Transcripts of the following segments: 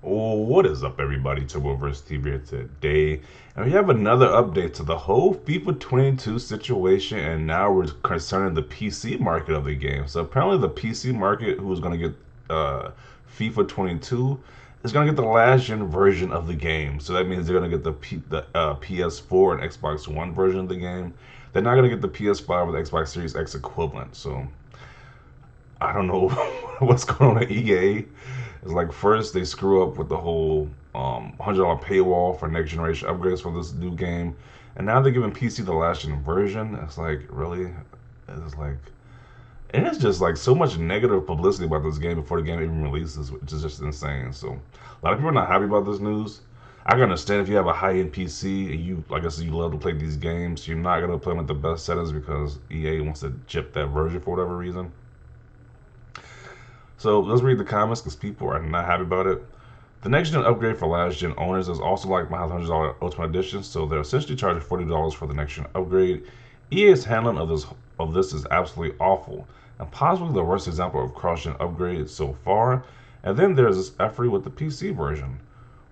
What is up, everybody? Turboverse TV here today, and we have another update to the whole FIFA 22 situation, and now we're concerning the PC market of the game. So apparently, the PC market, who's going to get FIFA 22, is going to get the last gen version of the game. So that means they're going to get the PS4 and Xbox One version of the game. They're not going to get the PS5 or the Xbox Series X equivalent. So I don't know what's going on at EA. It's like first they screw up with the whole $100 paywall for next generation upgrades for this new game, and now they're giving PC the last gen version. It's like really, it's like, and it's just like so much negative publicity about this game before the game even releases, which is just insane. So a lot of people are not happy about this news. I can understand if you have a high-end PC and you, like I said, you love to play these games, you're not gonna play them at the best settings because EA wants to chip that version for whatever reason. So let's read the comments because people are not happy about it. The next gen upgrade for last gen owners is also like my $100 Ultimate Edition, so they're essentially charging $40 for the next gen upgrade. EA's handling of this is absolutely awful and possibly the worst example of cross gen upgrades so far. And then there's this efforty with the PC version,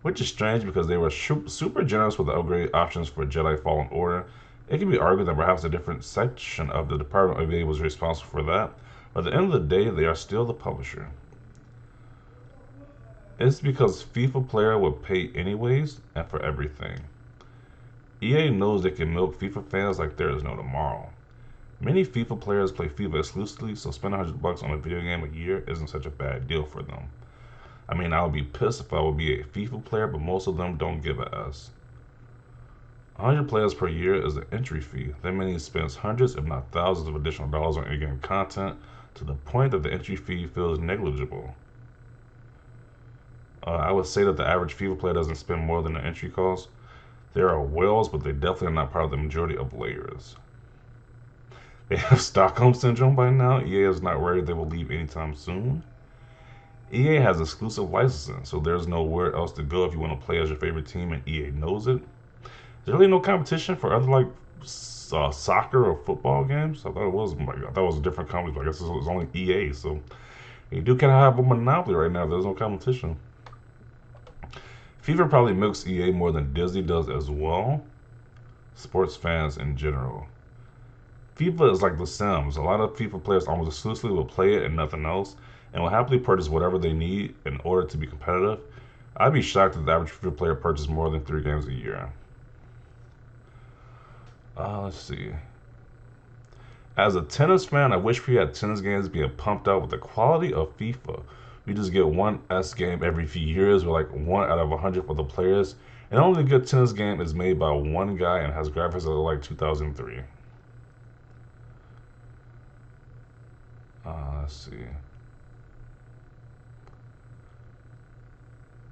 which is strange because they were super generous with the upgrade options for Jedi Fallen Order. It can be argued that perhaps a different section of the Department of EA was responsible for that, but at the end of the day, they are still the publisher. It's because FIFA player would pay anyways and for everything. EA knows they can milk FIFA fans like there is no tomorrow. Many FIFA players play FIFA exclusively, so spending $100 on a video game a year isn't such a bad deal for them. I mean, I would be pissed if I would be a FIFA player, but most of them don't give a s. 100 players per year is the entry fee. That means spends hundreds, if not thousands, of additional dollars on in-game content to the point that the entry fee feels negligible. I would say that the average FIFA player doesn't spend more than the entry cost. There are whales, but they definitely are not part of the majority of players. They have Stockholm Syndrome by now. EA is not worried they will leave anytime soon. EA has exclusive licensing, so there's nowhere else to go if you want to play as your favorite team, and EA knows it. There's really no competition for other like soccer or football games. I thought it was a different company, but I guess it was only EA. So you do kind of have a monopoly right now. There's no competition. FIFA probably milks EA more than Disney does as well. Sports fans in general. FIFA is like The Sims. A lot of FIFA players almost exclusively will play it and nothing else, and will happily purchase whatever they need in order to be competitive. I'd be shocked if the average FIFA player purchased more than 3 games a year. Let's see. As a tennis fan, I wish we had tennis games being pumped out with the quality of FIFA. We just get one S game every few years, with like 1 out of 100 for the players, and only good tennis game is made by one guy and has graphics that look like 2003. Let's see.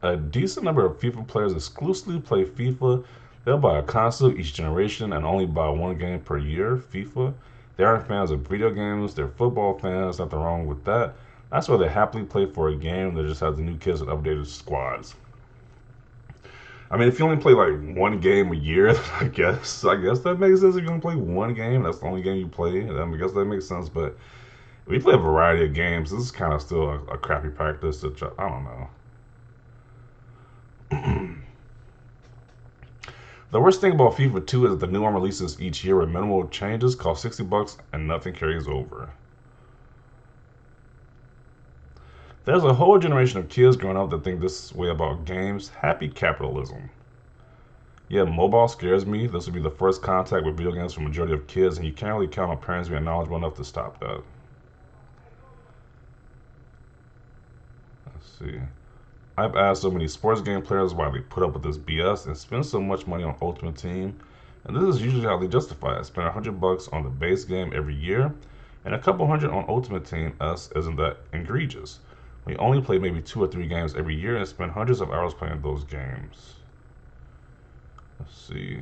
A decent number of FIFA players exclusively play FIFA. They'll buy a console each generation and only buy one game per year, FIFA. They aren't fans of video games, they're football fans, nothing wrong with that. That's why they happily play for a game that just has the new kids with updated squads. I mean, if you only play like one game a year, I guess that makes sense. If you only play one game, that's the only game you play. I guess that makes sense. But if we play a variety of games, this is kind of still a crappy practice. I don't know. The worst thing about FIFA 2 is that the new one releases each year with minimal changes, cost $60, and nothing carries over. There's a whole generation of kids growing up that think this way about games. Happy capitalism. Yeah, mobile scares me. This will be the first contact with video games for the majority of kids, and you can't really count on parents being knowledgeable enough to stop that. Let's see. I've asked so many sports game players why they put up with this BS and spend so much money on Ultimate Team, and this is usually how they justify it. Spend $100 on the base game every year, and a couple hundred on Ultimate Team S isn't that egregious. We only play maybe 2 or 3 games every year and spend hundreds of hours playing those games. Let's see.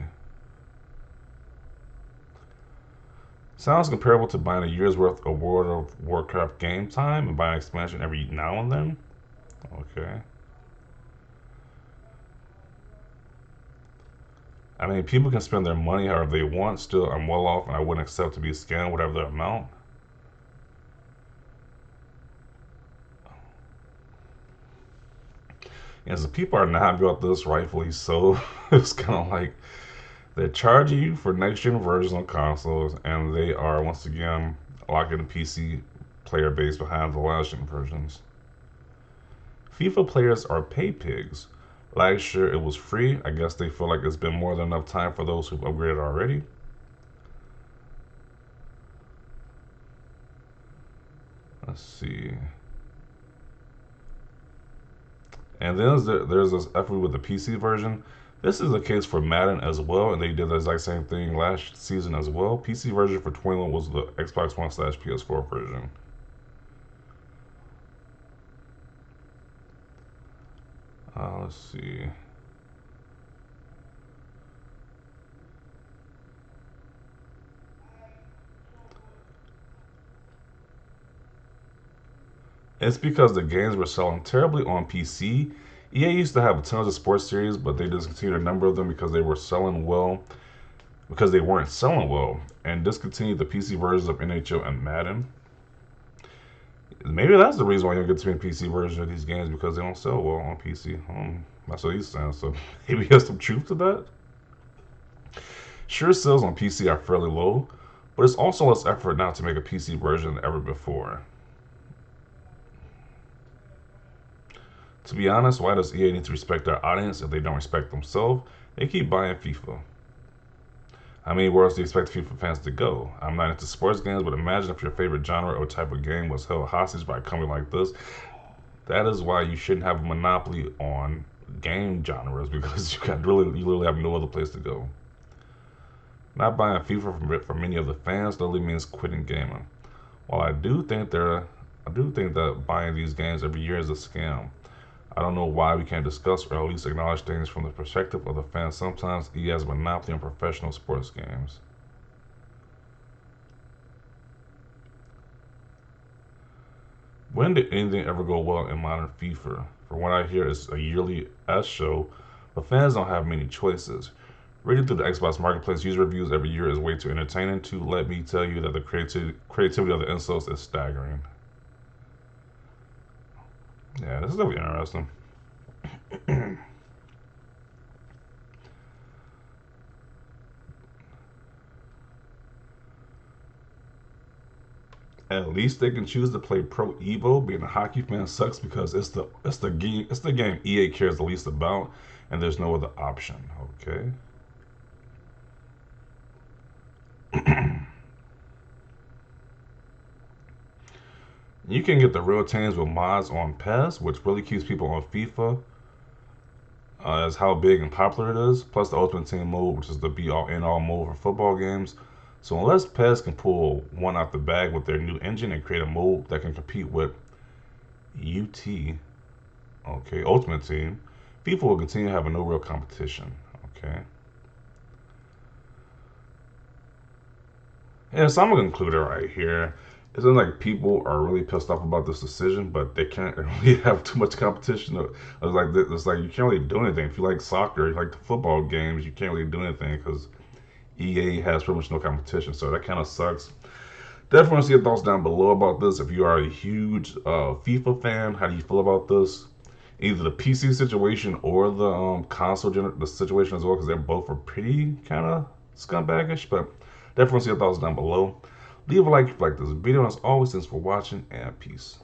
Sounds comparable to buying a year's worth of World of Warcraft game time and buying an expansion every now and then. Okay. I mean, people can spend their money however they want. Still, I'm well off and I wouldn't accept to be scammed whatever the amount. And so people are not happy about this, rightfully so. It's kind of like they're charging you for next gen versions on consoles, and they are once again locking the PC player base behind the last gen versions. FIFA players are pay pigs. Last year it was free. I guess they feel like it's been more than enough time for those who've upgraded already. Let's see. And then there's this effort with the PC version. This is the case for Madden as well, and they did the exact same thing last season as well. PC version for 21 was the Xbox One slash PS4 version. Let's see. It's because the games were selling terribly on PC. EA used to have tons of sports series, but they discontinued a number of them because they were selling well, because they weren't selling well, and discontinued the PC versions of NHL and Madden. Maybe that's the reason why you don't get too many PC versions of these games because they don't sell well on PC. That's what he's saying. So maybe there's some truth to that. Sure, sales on PC are fairly low, but it's also less effort now to make a PC version than ever before. To be honest, why does EA need to respect their audience if they don't respect themselves? They keep buying FIFA. I mean, where else do you expect FIFA fans to go? I'm not into sports games, but imagine if your favorite genre or type of game was held hostage by a company like this. That is why you shouldn't have a monopoly on game genres because you literally have no other place to go. Not buying FIFA for many of the fans literally means quitting gaming. While I do think that buying these games every year is a scam. I don't know why we can't discuss or at least acknowledge things from the perspective of the fans. Sometimes he has a monopoly on professional sports games. When did anything ever go well in modern FIFA? From what I hear, it's a yearly S show, but fans don't have many choices. Reading through the Xbox Marketplace user reviews every year is way too entertaining to let me tell you that the creativity of the insults is staggering. Yeah, this is gonna be interesting. At least they can choose to play Pro Evo. Being a hockey fan sucks because it's the game EA cares the least about, and there's no other option. Okay. You can get the real teams with mods on PES, which really keeps people on FIFA, as how big and popular it is. Plus the Ultimate Team mode, which is the be all end all mode for football games. So unless PES can pull one out the bag with their new engine and create a mode that can compete with UT, okay, Ultimate Team, FIFA will continue having no real competition. Okay. Yeah, so I'm gonna conclude it right here. It seems like people are really pissed off about this decision, but they can't really have too much competition. It's like you can't really do anything. If you like soccer, you like the football games, you can't really do anything because EA has pretty much no competition. So that kind of sucks. Definitely want to see your thoughts down below about this. If you are a huge FIFA fan, how do you feel about this? Either the PC situation or the the situation as well, because they're both are pretty kind of scumbagish. But definitely want to see your thoughts down below. Leave a like if you like this video. And as always, thanks for watching and peace.